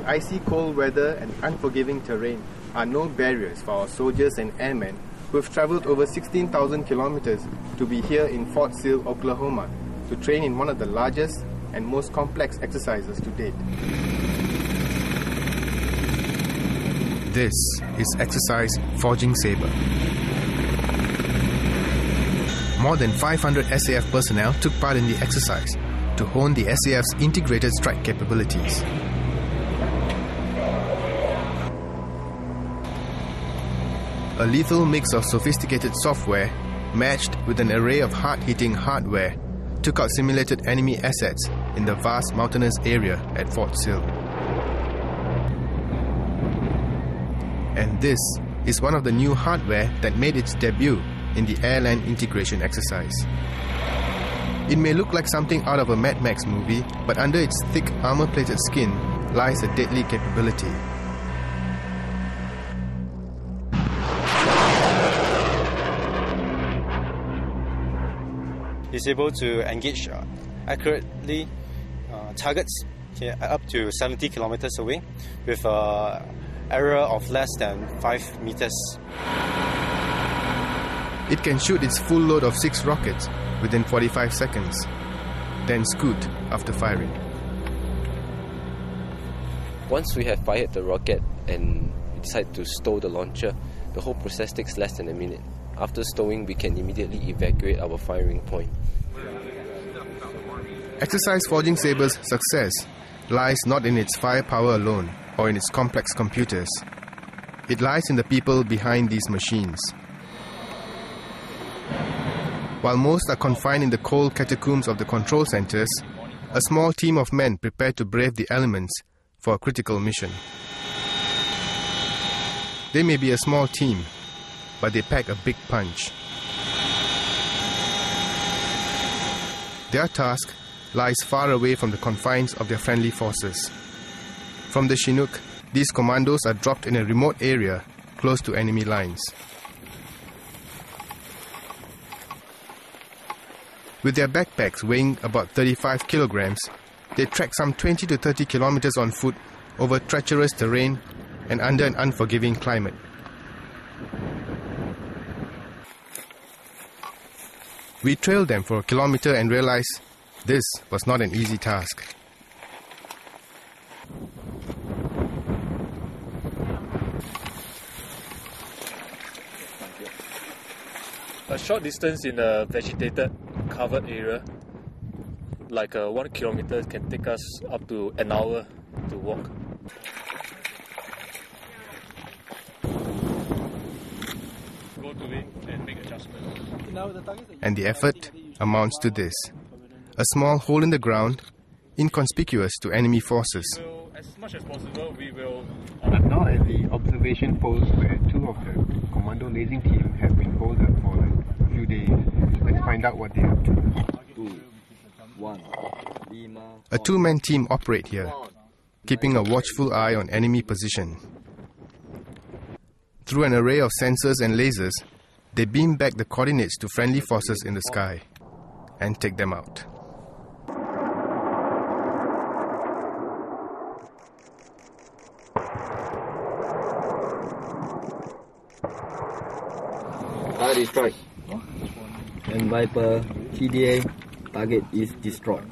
icy cold weather and unforgiving terrain are no barriers for our soldiers and airmen who have travelled over 16,000 kilometres to be here in Fort Sill, Oklahoma, to train in one of the largest and most complex exercises to date. This is exercise Forging Sabre. More than 500 SAF personnel took part in the exercise to hone the SAF's integrated strike capabilities. A lethal mix of sophisticated software matched with an array of hard-hitting hardware took out simulated enemy assets in the vast mountainous area at Fort Sill. And this is one of the new hardware that made its debut in the airline integration exercise. It may look like something out of a Mad Max movie, but under its thick armor-plated skin lies a deadly capability. It's able to engage accurately targets up to 70 kilometers away with an error of less than 5 meters. It can shoot its full load of 6 rockets within 45 seconds, then scoot after firing. Once we have fired the rocket and we decide to stow the launcher, the whole process takes less than a minute. After stowing, we can immediately evacuate our firing point. Exercise Forging Sabre's success lies not in its firepower alone or in its complex computers. It lies in the people behind these machines. While most are confined in the cold catacombs of the control centers, a small team of men prepare to brave the elements for a critical mission. They may be a small team, but they pack a big punch. Their task lies far away from the confines of their friendly forces. From the Chinook, these commandos are dropped in a remote area close to enemy lines. With their backpacks weighing about 35 kilograms, they trek some 20 to 30 kilometers on foot over treacherous terrain and under an unforgiving climate. We trailed them for a kilometer and realized this was not an easy task. A short distance in a vegetated, covered area, like 1 kilometer, can take us up to an hour to walk. Go to it and make adjustments. And the effort amounts to this: a small hole in the ground, inconspicuous to enemy forces. So, as much as possible, we will... I'm now at the observation post where 2 of the commando lasing team have been holed up for a few days. Let's find out what they are up to. 2, 1, A 2-man team operate here, keeping a watchful eye on enemy position. Through an array of sensors and lasers, they beam back the coordinates to friendly forces in the sky and take them out. Target strike. And Viper TDA, target is destroyed.